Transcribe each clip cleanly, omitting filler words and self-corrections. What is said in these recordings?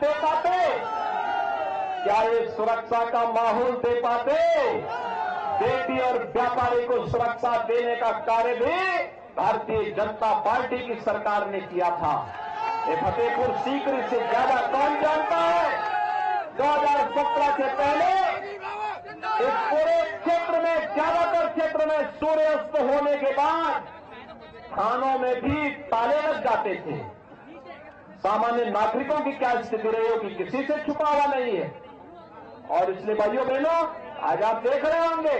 दे पाते? क्या ये सुरक्षा का माहौल दे पाते? बेटी और व्यापारी को सुरक्षा देने का कार्य भी भारतीय जनता पार्टी की सरकार ने किया था। ये फतेहपुर सीकरी से ज्यादा कौन जानता है? 2017 से पहले इस पूरे क्षेत्र में, ज्यादातर क्षेत्र में सूर्यास्त होने के बाद थानों में भी ताले लग जाते थे। सामान्य नागरिकों की क्या स्थिति रही होगी, किसी से छुपा हुआ नहीं है। और इसलिए भाइयों बहनों, आज आप देख रहे होंगे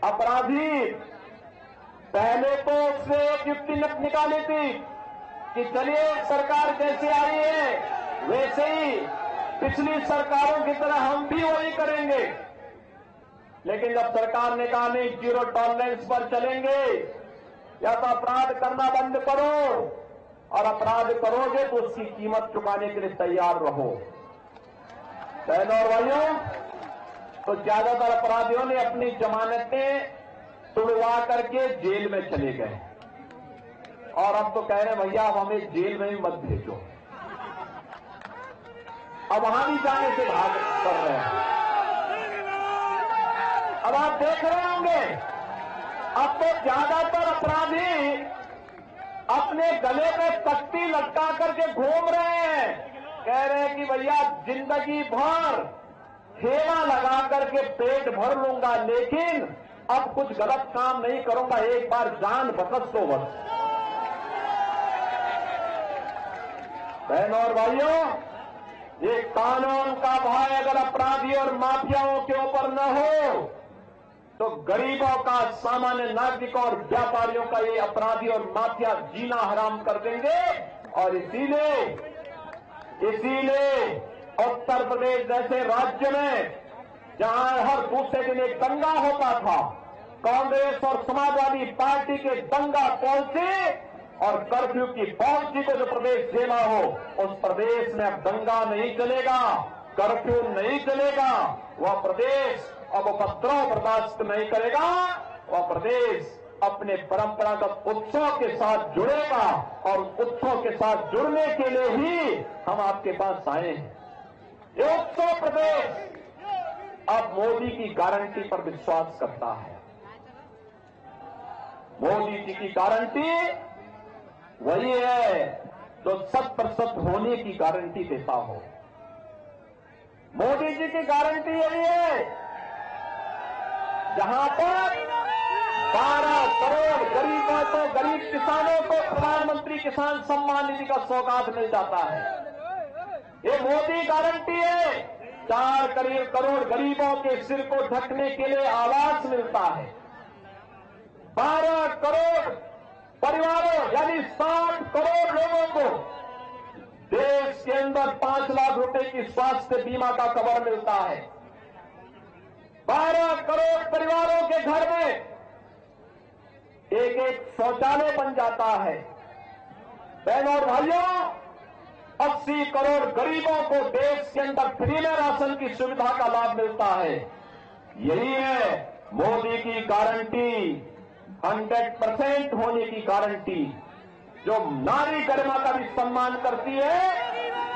अपराधी पहले तो उसने एक युक्ति निकाली थी कि चलिए सरकार जैसे आई है वैसे ही पिछली सरकारों की तरह हम भी वही करेंगे। लेकिन जब सरकार ने कहा नहीं, जीरो टॉलरेंस पर चलेंगे, या तो अपराध करना बंद करो, और अपराध करोगे तो उसकी कीमत चुकाने के लिए तैयार रहो। बहनों और भाइयों, तो ज्यादातर अपराधियों ने अपनी जमानतें तुड़वा करके जेल में चले गए, और अब तो कह रहे हैं भैया अब हमें जेल में ही मत भेजो। अब वहां भी जाने से भाग कर रहे हैं। अब आप देख रहे होंगे अब तो ज्यादातर अपराधी अपने गले पे तख्ती लटका करके घूम रहे हैं, कह रहे हैं कि भैया जिंदगी भर ठेला लगा करके पेट भर लूंगा, लेकिन अब कुछ गलत काम नहीं करूंगा, एक बार जान बकस तो बस। बहनों और भाइयों, ये कानून का भय अगर अपराधी और माफियाओं के ऊपर न हो तो गरीबों का, सामान्य नागरिकों और व्यापारियों का ये अपराधी और माफिया जीना हराम कर देंगे। और इसीलिए उत्तर प्रदेश जैसे राज्य में जहां हर दूसरे दिन एक दंगा होता था, कांग्रेस और समाजवादी पार्टी के दंगा पॉलिसी और कर्फ्यू की पॉलिसी को जो प्रदेश देना हो, उस प्रदेश में अब दंगा नहीं चलेगा, कर्फ्यू नहीं चलेगा। वह प्रदेश अब उपद्रव बर्दाश्त नहीं करेगा। वह प्रदेश अपने परंपरागत उत्सव के साथ जुड़ेगा, और उत्सव के साथ जुड़ने के लिए ही हम आपके पास आए हैं। ये उत्सव प्रदेश अब मोदी की गारंटी पर विश्वास करता है। मोदी जी की गारंटी वही है जो 100% होने की गारंटी देता हो। मोदी जी की गारंटी यही है जहां पर 12 करोड़ गरीबों को, गरीब किसानों को प्रधानमंत्री किसान सम्मान निधि का सौगात मिल जाता है। ये मोदी गारंटी है। 4 करोड़ गरीबों के सिर को ढकने के लिए आवास मिलता है। 12 करोड़ परिवारों यानी 60 करोड़ लोगों को देश के अंदर 5 लाख रुपए की स्वास्थ्य बीमा का कवर मिलता है। 12 करोड़ परिवारों के घर में एक शौचालय बन जाता है। बहनों और भाइयों, 80 करोड़ गरीबों को देश के अंदर फ्री में राशन की सुविधा का लाभ मिलता है। यही है मोदी की गारंटी, 100% होने की गारंटी, जो नारी गरिमा का भी सम्मान करती है,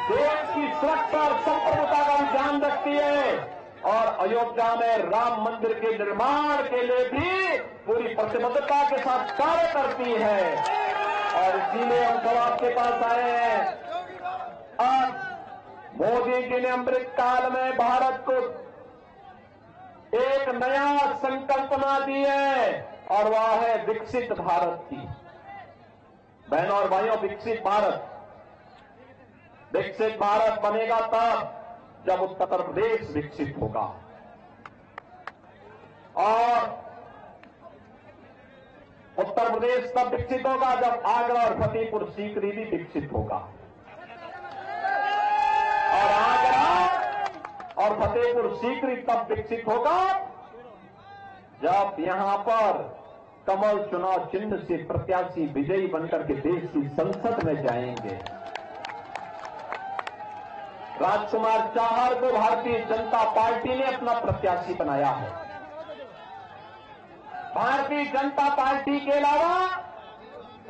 देश की सुरक्षा और संप्रभुता का भी ध्यान रखती है, और अयोध्या में राम मंदिर के निर्माण के लिए भी पूरी प्रतिबद्धता के साथ कार्य करती है। और इसीलिए हम सब आपके पास आए हैं। अब मोदी जी ने अमृत काल में भारत को एक नया संकल्पना दी है, और वह है विकसित भारत की। बहनों और भाइयों, विकसित भारत बनेगा तब जब उत्तर प्रदेश विकसित होगा, और उत्तर प्रदेश तब विकसित होगा जब आगरा और फतेहपुर सीकरी भी विकसित होगा। और आगरा और फतेहपुर सीकरी तब विकसित होगा जब यहां पर कमल चुनाव चिन्ह से प्रत्याशी विजयी बनकर के देश की संसद में जाएंगे। राजकुमार चाहर को भारतीय जनता पार्टी ने अपना प्रत्याशी बनाया है। भारतीय जनता पार्टी के अलावा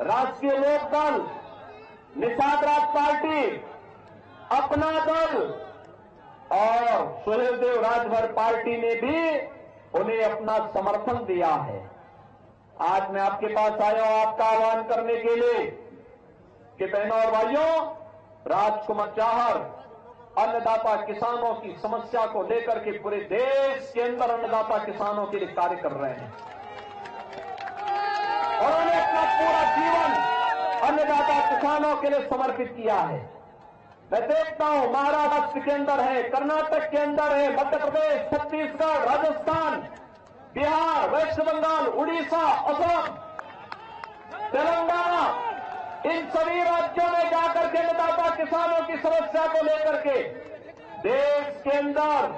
राष्ट्रीय लोकदल, निषाद राज पार्टी, अपना दल और सुहेलदेव राजभर पार्टी ने भी उन्हें अपना समर्थन दिया है। आज मैं आपके पास आया हूं आपका आह्वान करने के लिए कि बहनों और भाइयों, राजकुमार चाहर अन्नदाता किसानों की समस्या को लेकर के पूरे देश के अंदर अन्नदाता किसानों के लिए कार्य कर रहे हैं और उन्होंने अपना पूरा जीवन अन्नदाता किसानों के लिए समर्पित किया है। मैं देखता हूं महाराष्ट्र के अंदर है, कर्नाटक के अंदर है, मध्य प्रदेश, छत्तीसगढ़, राजस्थान, बिहार, वेस्ट बंगाल, उड़ीसा, असम, तेलंगाना, इन सभी राज्यों में जाकर के अन्नदाता किसानों की समस्या को लेकर के देश के अंदर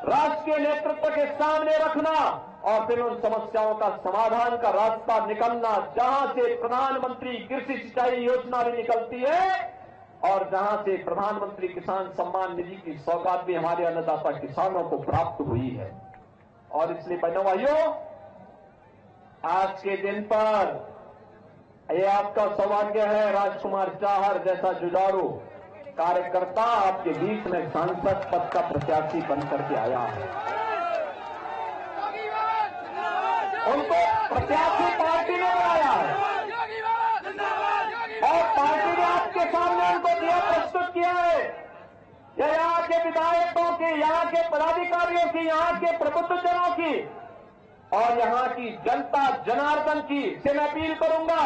राष्ट्रीय नेतृत्व के सामने रखना और फिर उन समस्याओं का समाधान का रास्ता निकलना, जहां से प्रधानमंत्री कृषि सिंचाई योजना भी निकलती है और जहां से प्रधानमंत्री किसान सम्मान निधि की सौगात भी हमारे अन्नदाता किसानों को प्राप्त हुई है। और इसलिए बहनों भाइयों, आज के दिन पर ये आपका सौभाग्य है, राजकुमार चाहर जैसा जुझारू कार्यकर्ता आपके बीच में सांसद पद का प्रत्याशी बनकर के आया है। उनको प्रत्याशी पार्टी ने बनाया है और पार्टी ने आपके सामने उनको दिया प्रस्तुत किया है। यहाँ के विधायकों की, यहाँ के पदाधिकारियों की, यहाँ के प्रबुद्धजनों की और यहाँ की जनता जनार्दन की से मैं अपील करूंगा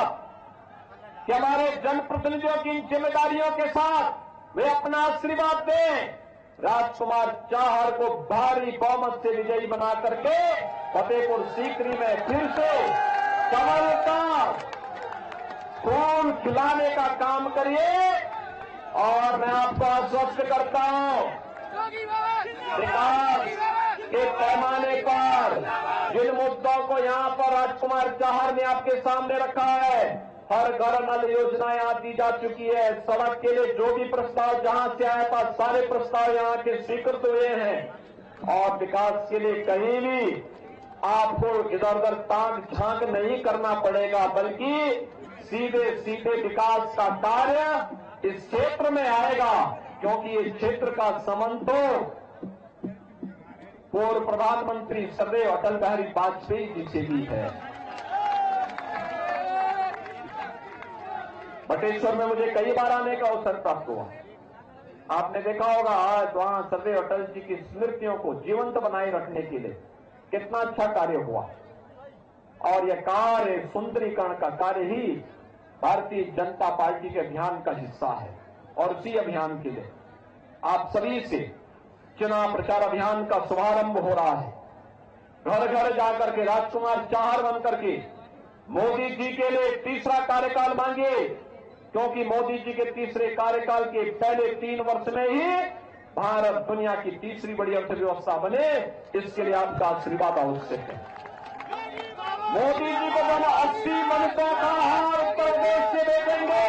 कि हमारे जनप्रतिनिधियों की इन जिम्मेदारियों के साथ वे अपना आशीर्वाद दें। राजकुमार चाहर को भारी बहुमत से विजयी बना करके फतेहपुर सीकरी में फिर से कमल का फूल खिलाने का काम करिए। और मैं आपको आश्वस्त करता हूं, विकास के पैमाने पर जिन मुद्दों को यहां पर राजकुमार चाहर ने आपके सामने रखा है, हर घर नल योजना यहां दी जा चुकी है। सड़क के लिए जो भी प्रस्ताव जहां से आया था, सारे प्रस्ताव यहां के स्वीकृत हुए हैं और विकास के लिए कहीं भी आपको इधर उधर ताक झांक नहीं करना पड़ेगा, बल्कि सीधे सीधे विकास का कार्य इस क्षेत्र में आएगा, क्योंकि इस क्षेत्र का संबंध तो पूर्व प्रधानमंत्री सर्वदेव अटल बिहारी वाजपेयी जी से भी है। बटेश्वर में मुझे कई बार आने का अवसर प्राप्त हुआ। आपने देखा होगा आज वहां सर्वदेव अटल जी की स्मृतियों को जीवंत बनाए रखने के लिए कितना अच्छा कार्य हुआ और यह कार्य सुंदरीकरण का कार्य ही भारतीय जनता पार्टी के अभियान का हिस्सा है। और उसी अभियान के लिए आप सभी से चुनाव प्रचार अभियान का शुभारंभ हो रहा है। घर घर जाकर के राजकुमार चाहर बनकर के मोदी जी के लिए तीसरा कार्यकाल मांगिए, क्योंकि मोदी जी के तीसरे कार्यकाल के पहले 3 वर्ष में ही भारत दुनिया की तीसरी बड़ी अर्थव्यवस्था बने। इसके लिए आपका आशीर्वाद आवश्यक है। मोदी जी को दोनों 80 मनुष्यों का हार उत्तर प्रदेश से दे देंगे,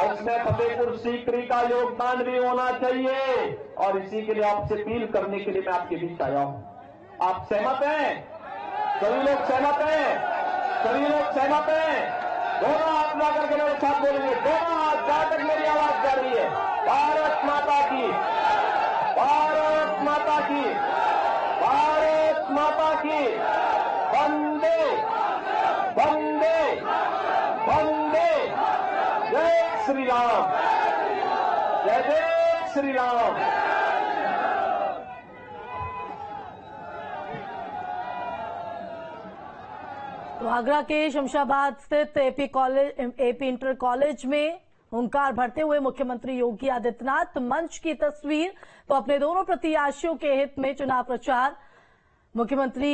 उसमें फतेहपुर सीकरी का योगदान भी होना चाहिए। और इसी के लिए आपसे अपील करने के लिए मैं आपके बीच आया हूं। आप सहमत हैं? सभी लोग सहमत हैं? सभी लोग सहमत हैं? दोनों हाथ जाकर के मेरे साथ बोलेंगे, दोनों हाथ जाकर मेरी आवाज जा रही है। भारत माता की, भारत माता की, भारत माता की, वंदे वंदे वंदे, जय श्री राम, जय जय श्री राम। तो आगरा के शमशाबाद स्थित एपी इंटर कॉलेज में हुंकार भरते हुए मुख्यमंत्री योगी आदित्यनाथ मंच की तस्वीर। तो अपने दोनों प्रत्याशियों के हित में चुनाव प्रचार मुख्यमंत्री